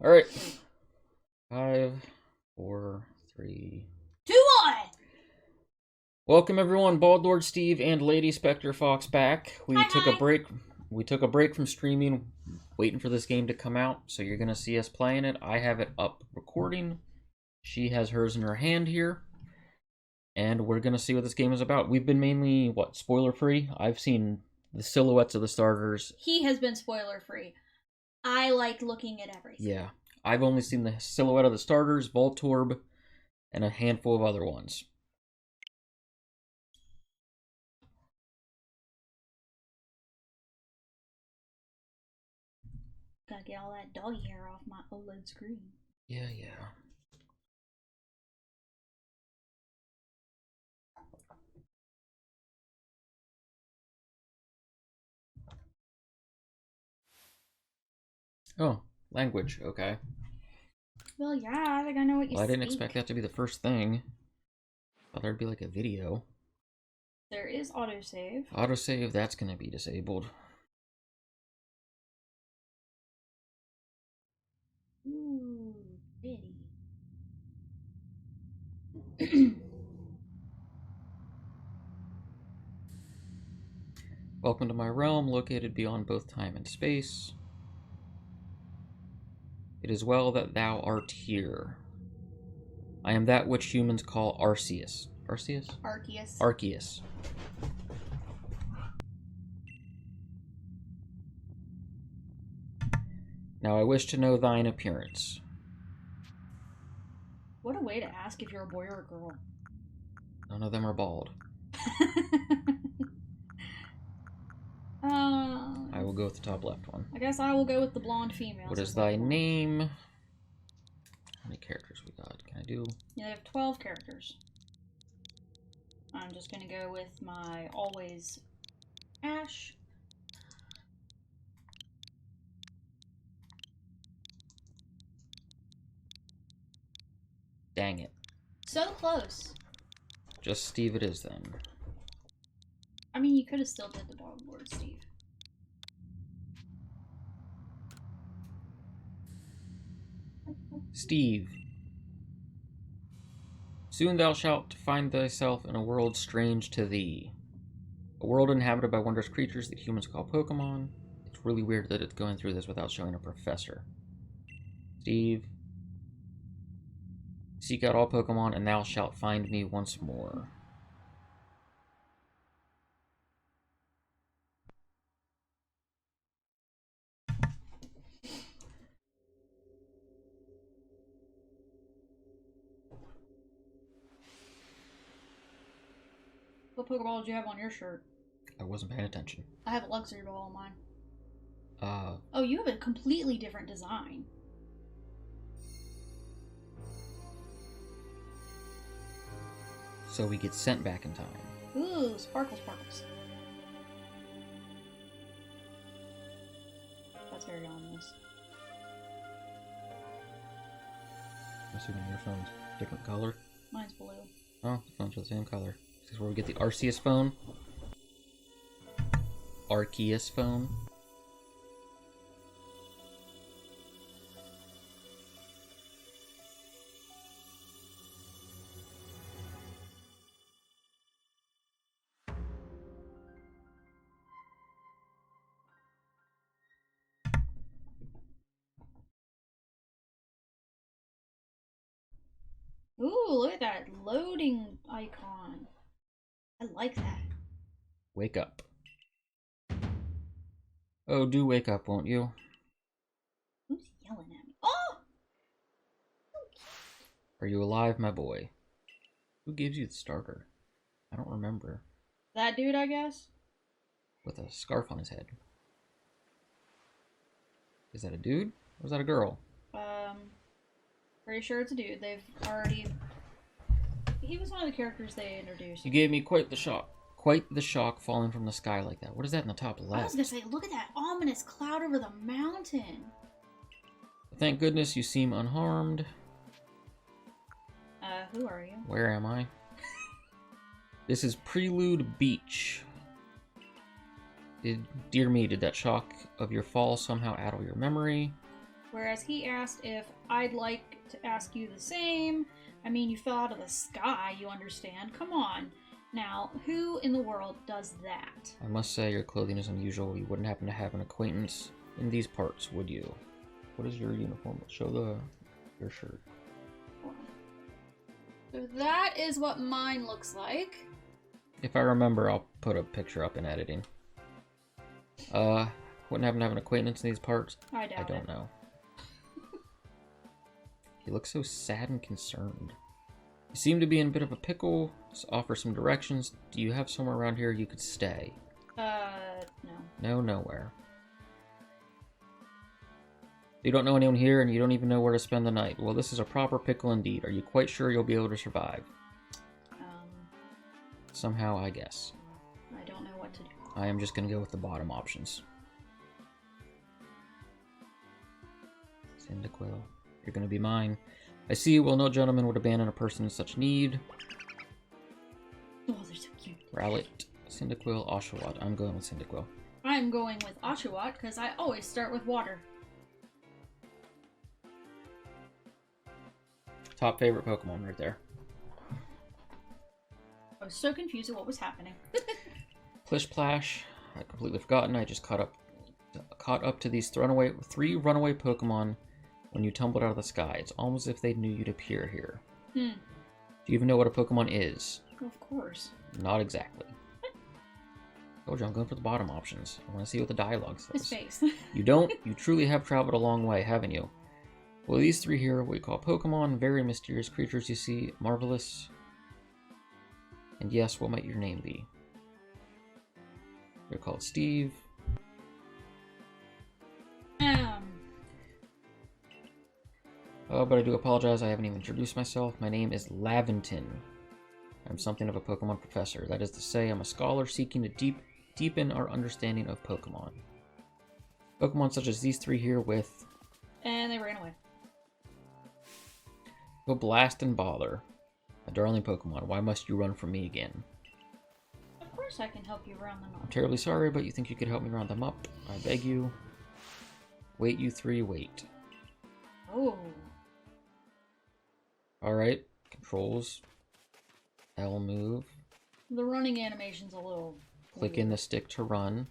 All right. 5, 4, 3, 2, 1. Welcome everyone, BaldlordSteve and LadySpecterFox back. We Hi, took a hi. break. We took a break from streaming, waiting for this game to come out. So you're gonna see us playing it. I have it up recording. She has hers in her hand here, and we're gonna see what this game is about. We've been mainly spoiler free. I've seen the silhouettes of the starters. He has been spoiler free. I like looking at everything. Yeah, I've only seen the silhouette of the starters, Voltorb, and a handful of other ones. Gotta get all that doggy hair off my OLED screen. Yeah. Oh, language. Okay. Well, yeah, I think I know what you Well, I didn't speak. expect that to be the first thing. Thought there'd be like a video. There is autosave. Autosave, that's gonna be disabled. Ooh, pretty. Welcome to my realm, located beyond both time and space. It is well that thou art here. I am that which humans call Arceus. Arceus? Arceus. Arceus. Now I wish to know thine appearance. What a way to ask if you're a boy or a girl. None of them are bald. I will go with the top left one. I guess I will go with the blonde female. What is thy name? How many characters we got? Can I do? Yeah, I have 12 characters. I'm just gonna go with my always Ash. Dang it. So close. Just Steve it is then. I mean, you could have still did the BaldlordSteve. Steve. Soon thou shalt find thyself in a world strange to thee. A world inhabited by wondrous creatures that humans call Pokémon. It's really weird that it's going through this without showing a professor. Steve. Seek out all Pokémon and thou shalt find me once more. What Pokeball did you have on your shirt? I wasn't paying attention. I have a Luxury Ball on mine. Uh, Oh, you have a completely different design. so we get sent back in time. Ooh, sparkles. That's very ominous. I'm assuming your phone's different color. Mine's blue. Oh, the phone's the same color. This is where we get the Arceus phone. Arceus phone. Ooh, look at that loading icon. I like that. Wake up. Oh, do wake up, won't you? Who's yelling at me? Oh! Are you alive, my boy? Who gives you the starter? I don't remember. That dude, I guess? With a scarf on his head. Is that a dude? Or is that a girl? Pretty sure it's a dude. They've already... He was one of the characters they introduced. You gave me quite the shock. Quite the shock falling from the sky like that. What is that in the top left? I was gonna say, look at that ominous cloud over the mountain. Thank goodness you seem unharmed. Who are you? Where am I? This is Prelude Beach. Dear me, did that shock of your fall somehow addle your memory? whereas he asked if I'd like to ask you the same. I mean, you fell out of the sky, you understand. Come on. Now, who in the world does that? I must say your clothing is unusual. You wouldn't happen to have an acquaintance in these parts, would you? What is your uniform? Show your shirt. So that is what mine looks like. If I remember, I'll put a picture up in editing. Wouldn't happen to have an acquaintance in these parts? I doubt it. I don't know. He looks so sad and concerned. You seem to be in a bit of a pickle. Let's offer some directions. Do you have somewhere around here you could stay? No. No, nowhere. You don't know anyone here, and you don't even know where to spend the night. Well, this is a proper pickle indeed. Are you quite sure you'll be able to survive? Somehow, I guess. I don't know what to do. I am just going to go with the bottom options. Cyndaquil, you're going to be mine. I see. Well, no gentleman would abandon a person in such need. Oh, they're so cute. Rowlet, Cyndaquil, Oshawott. I'm going with Cyndaquil. I'm going with Oshawott because I always start with water. Top favorite Pokemon right there. I was so confused at what was happening. Plish Plash. I'd completely forgotten. I just caught up to these three runaway Pokemon when you tumbled out of the sky. It's almost as if they knew you'd appear here. Do you even know what a Pokemon is? Of course. Not exactly. Told you I'm going for the bottom options. I want to see what the dialogue says. His face. You don't? You truly have traveled a long way, haven't you? Well, these three here, what we call Pokemon, very mysterious creatures you see, marvelous. And yes, what might your name be? You're called Steve. But I do apologize, I haven't even introduced myself. My name is Laventon. I'm something of a Pokemon professor. That is to say, I'm a scholar seeking to deepen our understanding of Pokemon. Pokemon such as these three here with... And they ran away. Go blast and bother. A darling Pokemon, why must you run from me again? Of course I can help you round them up. I'm terribly sorry, but you think you could help me round them up? I beg you. Wait, you three, wait. Oh. Alright, controls. L move. The running animation's a little... Click in the stick to run.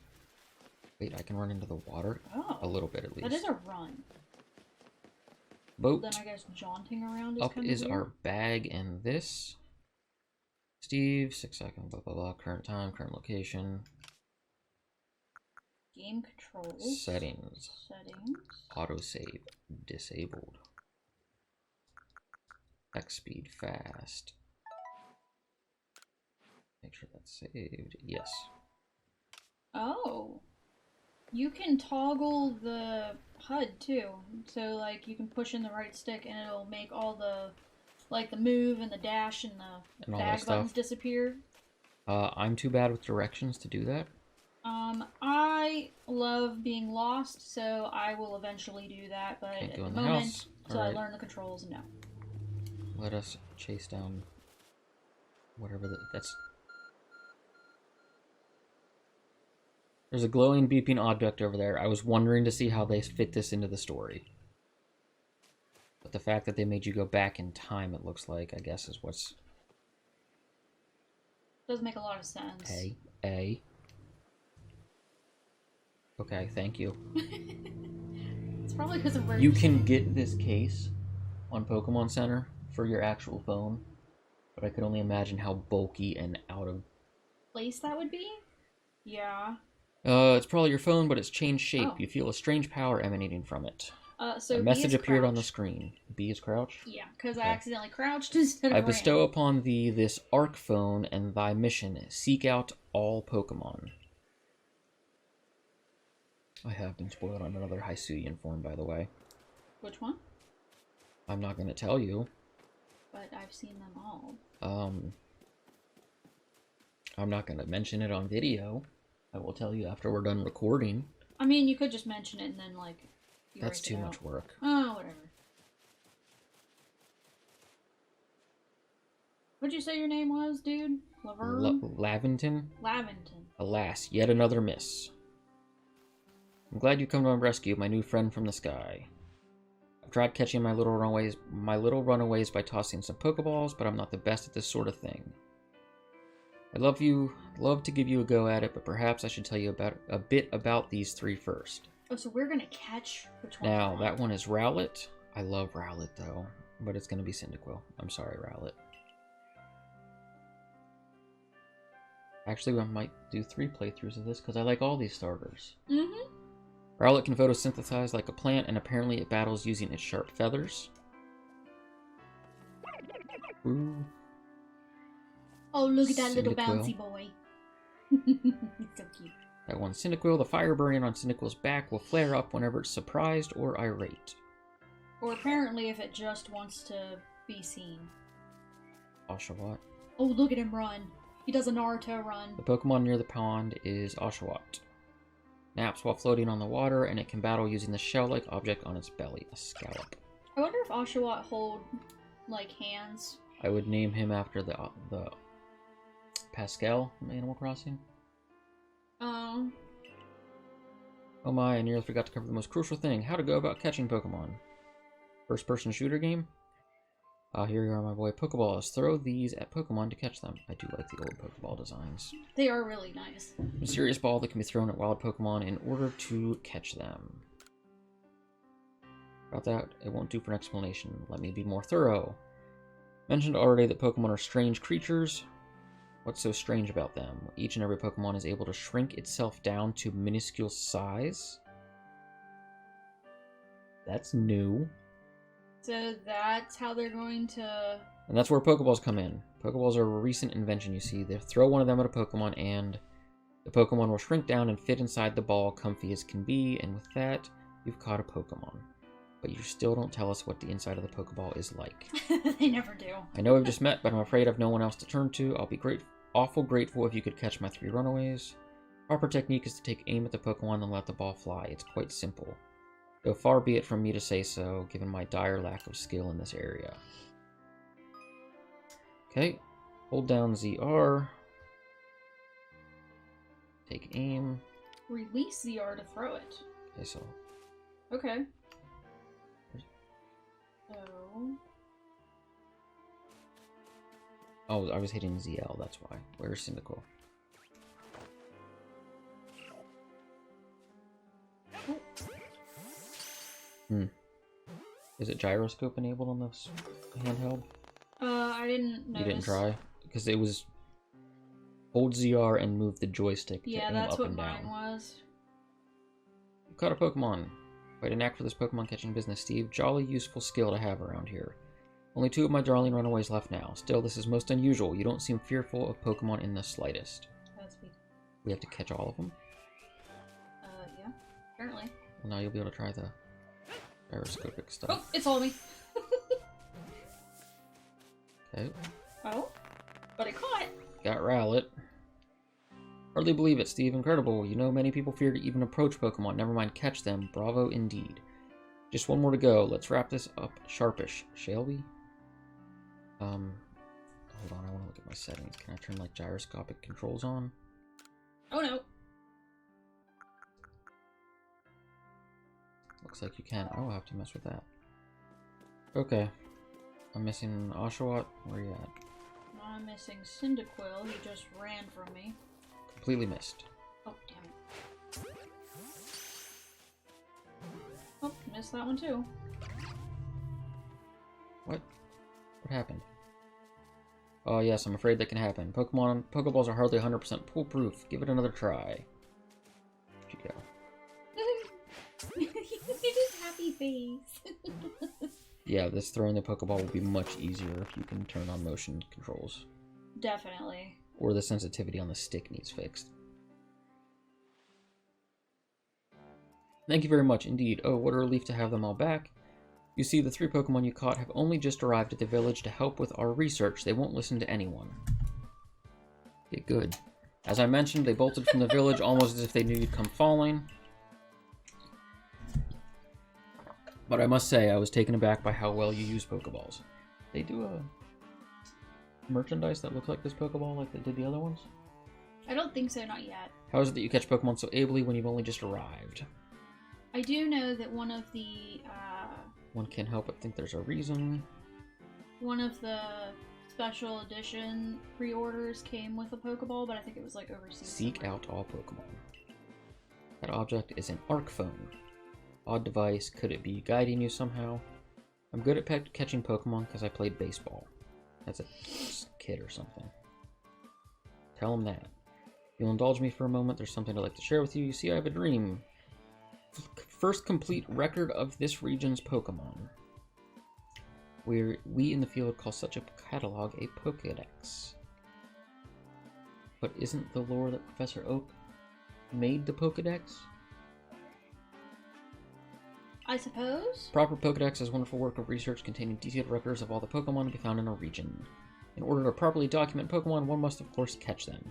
Wait, I can run into the water? Oh. A little bit at least. That is a run. Boat. Then I guess jaunting around is Up kind is of our bag and this. Steve, 6 seconds, blah, blah, blah. Current time, current location. Game controls. Settings. Settings. Autosave. Disabled. X speed fast. Make sure that's saved. Yes. Oh. You can toggle the HUD too. So like you can push in the right stick and it'll make all the like the move and the dash and the bag buttons disappear. I'm too bad with directions to do that. I love being lost, so I will eventually do that, but Can't at go the in the moment, house. so Alright. I learn the controls, no. Let us chase down whatever that's... There's a glowing, beeping object over there. I was wondering to see how they fit this into the story. But the fact that they made you go back in time, it looks like, I guess, is what's... Does make a lot of sense. A. Okay, thank you. It's probably because of where you can get this case on Pokemon Center for your actual phone, but I could only imagine how bulky and out of place that would be. Yeah. It's probably your phone, but it's changed shape. Oh. You feel a strange power emanating from it. So a message appeared crouch. on the screen. B is crouch? Yeah, because I accidentally crouched instead of I ran. bestow upon thee this Arc phone and thy mission. Seek out all Pokemon. I have been spoiled on another Hisuian form, by the way. Which one? I'm not going to tell you. But I've seen them all. I'm not going to mention it on video. I will tell you after we're done recording. I mean, you could just mention it and then, like, That's too much work. Oh, whatever. What'd you say your name was, dude? Laverne? Laventon? Laventon. Alas, yet another miss. I'm glad you come to my rescue, my new friend from the sky. tried catching my little runaways by tossing some Pokeballs, but I'm not the best at this sort of thing. I'd love to give you a go at it, but perhaps I should tell you a bit about these three first. Oh, so we're gonna catch which one? Now, that one is Rowlet. I love Rowlet, though, but it's gonna be Cyndaquil. I'm sorry, Rowlet. Actually, I might do 3 playthroughs of this, because I like all these starters. Mm-hmm. Rowlet can photosynthesize like a plant, and apparently it battles using its sharp feathers. Ooh. Oh, look at that little bouncy boy. He's so cute. That one's Cyndaquil. The fire burning on Cyndaquil's back will flare up whenever it's surprised or irate. Or apparently if it just wants to be seen. Oshawott. Oh, look at him run. He does a Naruto run. The Pokemon near the pond is Oshawott. Naps while floating on the water, and it can battle using the shell-like object on its belly, a scallop. I wonder if Oshawott hold, like, hands. I would name him after the Pascal from Animal Crossing. Oh my, I nearly forgot to cover the most crucial thing, how to go about catching Pokemon. First-person shooter game? Here you are, my boy. Pokeballs. Throw these at Pokemon to catch them. I do like the old Pokeball designs. They are really nice. A mysterious ball that can be thrown at wild Pokemon in order to catch them. About that, it won't do for an explanation. Let me be more thorough. Mentioned already that Pokemon are strange creatures. What's so strange about them? Each and every Pokemon is able to shrink itself down to minuscule size. That's new. So that's how they're going to... And that's where Pokeballs come in. Pokeballs are a recent invention, you see. They throw one of them at a Pokemon, and the Pokemon will shrink down and fit inside the ball, comfy as can be, and with that, you've caught a Pokemon. But you still don't tell us what the inside of the Pokeball is like. They never do. I know we've just met, but I'm afraid I've no one else to turn to. I'll be awful grateful if you could catch my 3 runaways. Proper technique is to take aim at the Pokemon and let the ball fly. It's quite simple. Though far be it from me to say so, given my dire lack of skill in this area. Okay, hold down ZR. Take aim. Release ZR to throw it. Okay, so... Okay. So... Oh, I was hitting ZL, that's why. Where's Cyndaquil? Is it gyroscope enabled on this handheld? I didn't notice. You didn't try? Because it was hold ZR and move the joystick to aim up and down. Mine was. You caught a Pokemon. Quite a knack for this Pokemon catching business, Steve. Jolly useful skill to have around here. Only 2 of my darling runaways left now. Still, this is most unusual. You don't seem fearful of Pokemon in the slightest. That's me. We have to catch all of them? Yeah. Apparently. Well, now you'll be able to try the gyroscopic stuff. Oh, it's all me. Okay. Oh, but it caught. Got Rowlet. Hardly believe it, Steve. Incredible. You know, many people fear to even approach Pokemon, never mind catch them. Bravo indeed. Just one more to go. Let's wrap this up sharpish, shall we? Hold on, I want to look at my settings. Can I turn, like, gyroscopic controls on? Oh, no. Looks like you can. Oh, I'll have to mess with that. Okay. I'm missing Oshawott. Where are you at? I'm missing Cyndaquil. He just ran from me. Completely missed. Oh, damn it. Oh, missed that one too. What? What happened? Oh yes, I'm afraid that can happen. Pokeballs are hardly 100% foolproof. Give it another try. Where'd you go? His happy face. Yeah, this throwing the Pokeball will be much easier if you can turn on motion controls. Definitely. Or the sensitivity on the stick needs fixed. Thank you very much indeed. Oh, what a relief to have them all back. You see, the 3 Pokemon you caught have only just arrived at the village to help with our research. They won't listen to anyone. Okay, good. As I mentioned, they bolted from the village almost as if they knew you'd come falling. But I must say, I was taken aback by how well you use Pokeballs. They do a merchandise that looks like this Pokeball like they did the other ones? I don't think so, not yet. How is it that you catch Pokemon so ably when you've only just arrived? I do know that one of the One can't help but think there's a reason. One of the special edition pre-orders came with a Pokeball, but I think it was like overseas. Seek out all Pokemon. That object is an arc phone. Odd device. Could it be guiding you somehow? I'm good at catching Pokemon because I played baseball. That's a kid or something. Tell him that. You'll indulge me for a moment. There's something I'd like to share with you. You see, I have a dream. First complete record of this region's Pokemon. We in the field call such a catalog a Pokédex. But isn't the lore that Professor Oak made the Pokédex? I suppose? Proper Pokédex is a wonderful work of research containing detailed records of all the Pokemon to be found in a region. In order to properly document Pokemon, one must of course catch them.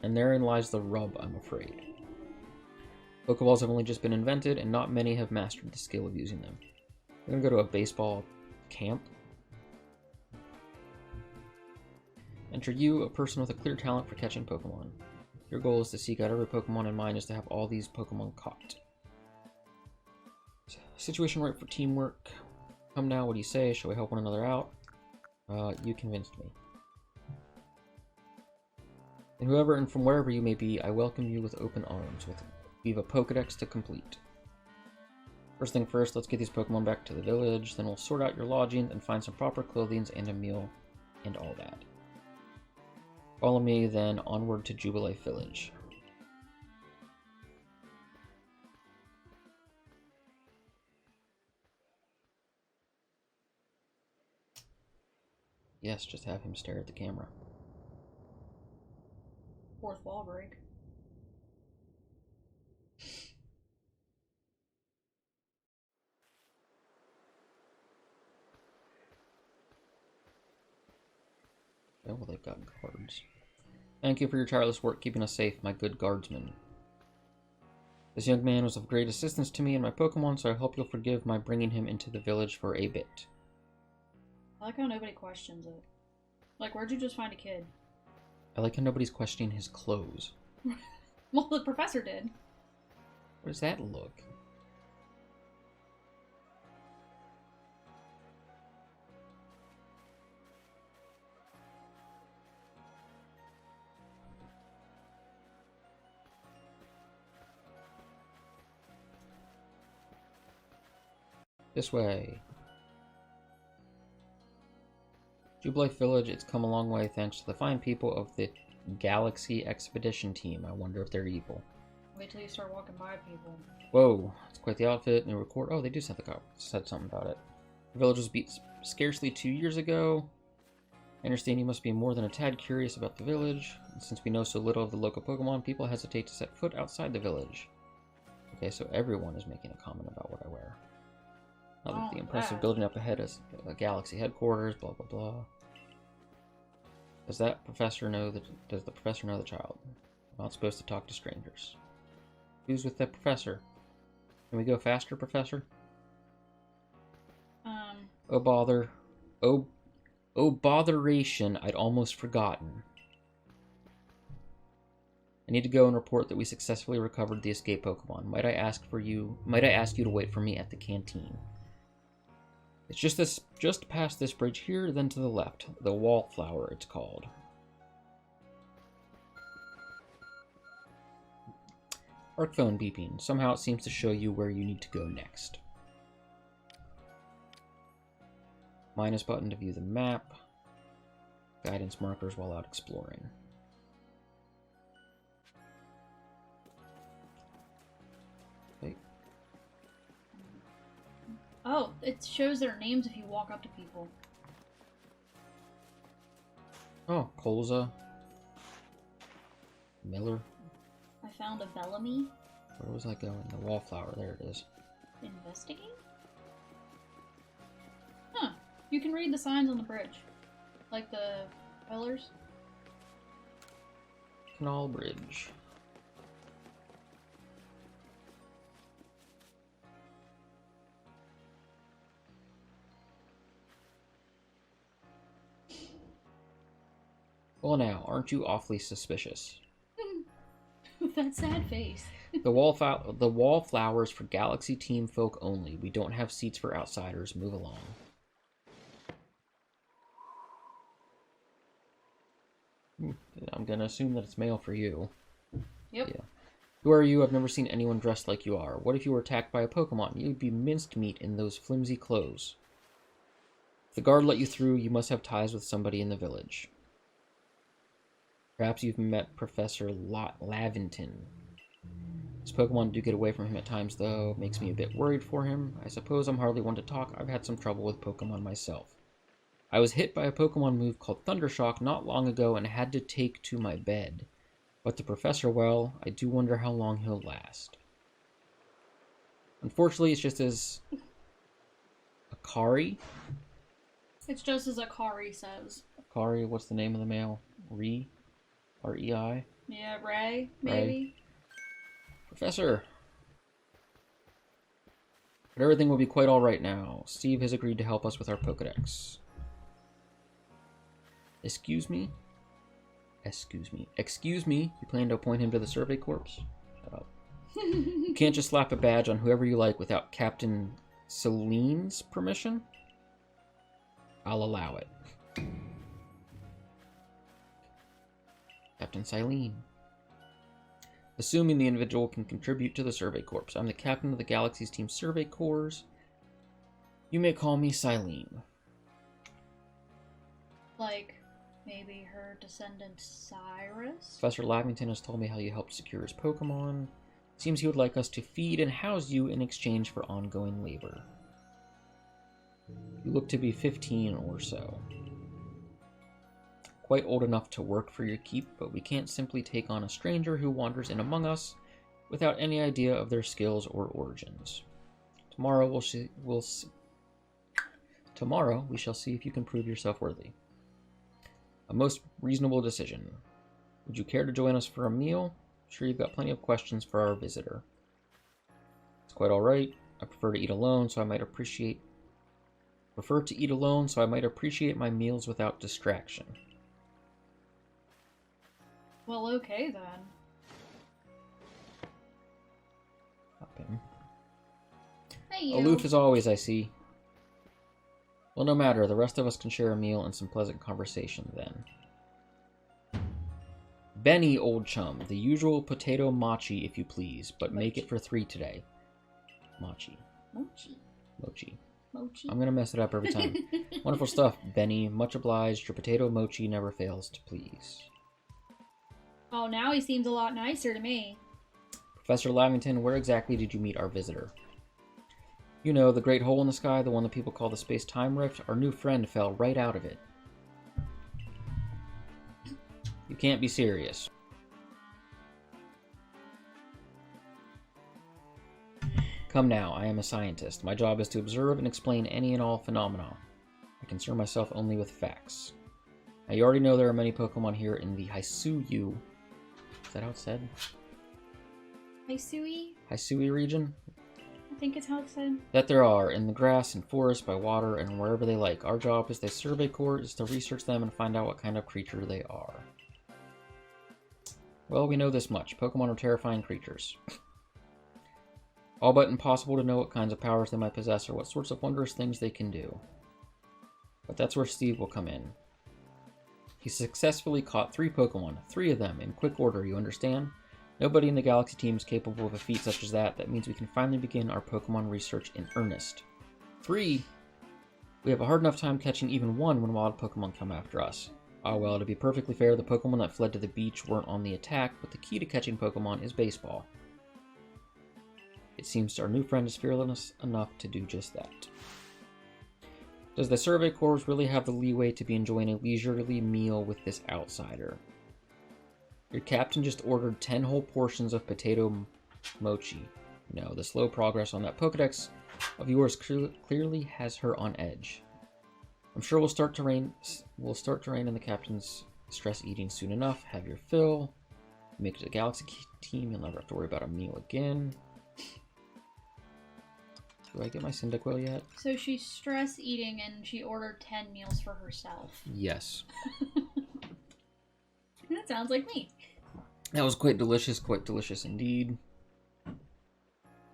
And therein lies the rub, I'm afraid. Pokeballs have only just been invented, and not many have mastered the skill of using them. We're gonna go to a baseball camp. Enter you, a person with a clear talent for catching Pokemon. Your goal is to seek out every Pokemon, and mine is to have all these Pokemon caught. Situation right for teamwork. Come now, what do you say? Shall we help one another out? You convinced me. And whoever and from wherever you may be, I welcome you with open arms. We have a Pokédex to complete. First thing first, let's get these Pokemon back to the village, then we'll sort out your lodging and find some proper clothing and a meal and all that. Follow me, then onward to Jubilife Village. Yes, just have him stare at the camera. Fourth wall break. Oh, well, they've got guards. Thank you for your tireless work keeping us safe, my good guardsman. This young man was of great assistance to me and my Pokemon, so I hope you'll forgive my bringing him into the village for a bit. I like how nobody questions it. Like, where'd you just find a kid? I like how nobody's questioning his clothes. Well, the professor did. What does that look? This way. Jubilife Village, it's come a long way thanks to the fine people of the Galaxy Expedition Team. I wonder if they're evil. Wait till you start walking by people. Whoa, it's quite the outfit. New record. Oh, they do said something about it. The village was beat scarcely 2 years ago. I understand you must be more than a tad curious about the village. And since we know so little of the local Pokemon, people hesitate to set foot outside the village. Okay, so everyone is making a comment about what I wear. Not that the impressive building up ahead is a Galaxy headquarters, blah blah blah. Does the professor know the child? I'm not supposed to talk to strangers. Who's with the professor? Can we go faster, Professor? Oh bother. Oh botheration, I'd almost forgotten. I need to go and report that we successfully recovered the escaped Pokemon. Might I ask you to wait for me at the canteen? It's just past this bridge here, then to the left. The Wallflower, it's called. Arc phone beeping. Somehow it seems to show you where you need to go next. Minus button to view the map. Guidance markers while out exploring. Oh, it shows their names if you walk up to people. Oh, Colza. Miller. I found a Bellamy. Where was I going? The Wallflower, there it is. Investigate? Huh. You can read the signs on the bridge. Like the pillars. Canal Bridge. Well now, aren't you awfully suspicious? that sad face. The wallflowers for Galaxy Team folk only. We don't have seats for outsiders. Move along. I'm gonna assume that it's mail for you. Yep. Yeah. Who are you? I've never seen anyone dressed like you are. What if you were attacked by a Pokemon? You'd be minced meat in those flimsy clothes. If the guard let you through, you must have ties with somebody in the village. Perhaps you've met Professor Laventon. His Pokemon do get away from him at times, though. Makes me a bit worried for him. I suppose I'm hardly one to talk. I've had some trouble with Pokemon myself. I was hit by a Pokemon move called Thundershock not long ago and had to take to my bed. But the professor, well, I do wonder how long he'll last. Unfortunately, it's just as Akari. It's just as Akari says. Akari, what's the name of the male? R-E-I? Yeah, Ray, maybe? Ray. Professor. But everything will be quite alright now. Steve has agreed to help us with our Pokedex. Excuse me? Excuse me? You plan to appoint him to the Survey Corps? Shut up. You can't just slap a badge on whoever you like without Captain Celine's permission? I'll allow it. Captain Silene. Assuming the individual can contribute to the Survey Corps. I'm the captain of the Galaxy's Team Survey Corps. You may call me Silene. Like, maybe her descendant Cyrus? Professor Lavington has told me how you helped secure his Pokemon. Seems he would like us to feed and house you in exchange for ongoing labor. You look to be 15 or so. Quite old enough to work for your keep, but we can't simply take on a stranger who wanders in among us without any idea of their skills or origins. Tomorrow we shall see if you can prove yourself worthy. A most reasonable decision. Would you care to join us for a meal? I'm sure you've got plenty of questions for our visitor. It's quite all right. I prefer to eat alone, so I might appreciate my meals without distraction. Well, okay then. Hop in. Hey, you. Aloof as always, I see. Well, no matter. The rest of us can share a meal and some pleasant conversation then. Benny, old chum. The usual potato mochi, if you please, but make it for 3 today. Mochi. Mochi. I'm gonna mess it up every time. Wonderful stuff, Benny. Much obliged. Your potato mochi never fails to please. Oh, now he seems a lot nicer to me. Professor Lavington, where exactly did you meet our visitor? You know, the great hole in the sky, the one that people call the space-time rift. Our new friend fell right out of it. You can't be serious. Come now, I am a scientist. My job is to observe and explain any and all phenomena. I concern myself only with facts. Now, you already know there are many Pokemon here in the Hisui. Is that how it's said? Hisui region? I think it's how it's said. That there are, in the grass and forest, by water, and wherever they like. Our job as the Survey Corps is to research them and find out what kind of creature they are. Well, we know this much. Pokemon are terrifying creatures. All but impossible to know what kinds of powers they might possess or what sorts of wondrous things they can do. But that's where Steve will come in. He successfully caught 3 Pokemon, 3 of them, in quick order, you understand? Nobody in the Galaxy team is capable of a feat such as that. That means we can finally begin our Pokemon research in earnest. 3? We have a hard enough time catching even 1 when wild Pokemon come after us. Ah well, to be perfectly fair, the Pokemon that fled to the beach weren't on the attack, but the key to catching Pokemon is baseball. It seems our new friend is fearless enough to do just that. Does the Survey Corps really have the leeway to be enjoying a leisurely meal with this outsider? Your captain just ordered 10 whole portions of potato mochi. No, the slow progress on that Pokedex of yours clearly has her on edge. I'm sure we'll start to rein in the captain's stress eating soon enough. Have your fill. Make it to the Galaxy team. You'll never have to worry about a meal again. Do I get my Cyndaquil yet? So she's stress eating and she ordered 10 meals for herself. Yes. That sounds like me. That was quite delicious indeed.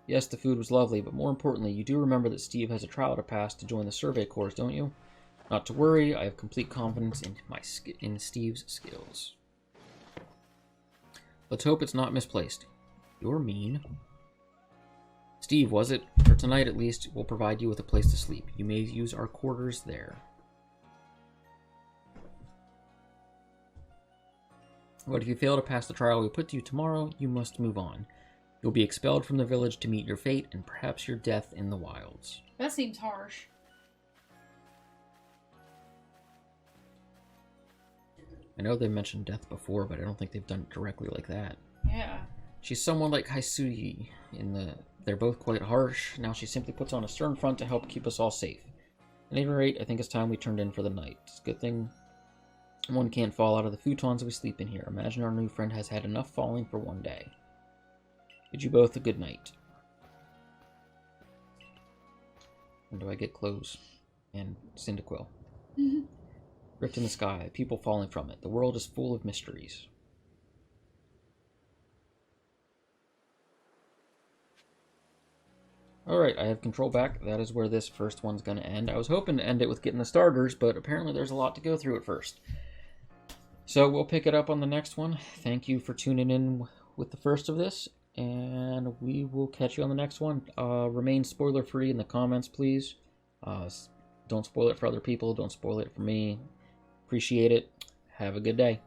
Yes, the food was lovely, but more importantly, you do remember that Steve has a trial to pass to join the survey course, don't you? Not to worry, I have complete confidence in Steve's skills. Let's hope it's not misplaced. You're mean. Steve, was it? For tonight at least, we'll provide you with a place to sleep. You may use our quarters there. But if you fail to pass the trial we put to you tomorrow, you must move on. You'll be expelled from the village to meet your fate and perhaps your death in the wilds. That seems harsh. I know they mentioned death before, but I don't think they've done it directly like that. Yeah. She's someone like Haisuyi They're both quite harsh. Now she simply puts on a stern front to help keep us all safe. At any rate, I think it's time we turned in for the night. It's a good thing one can't fall out of the futons we sleep in here. Imagine our new friend has had enough falling for one day. Bid you both a good night. When do I get clothes? And Cyndaquil. Rift in the sky, people falling from it. The world is full of mysteries. Alright, I have control back. That is where this first one's going to end. I was hoping to end it with getting the starters, but apparently there's a lot to go through at first. So we'll pick it up on the next one. Thank you for tuning in with the first of this, and we will catch you on the next one. Remain spoiler-free in the comments, please. Don't spoil it for other people. Don't spoil it for me. Appreciate it. Have a good day.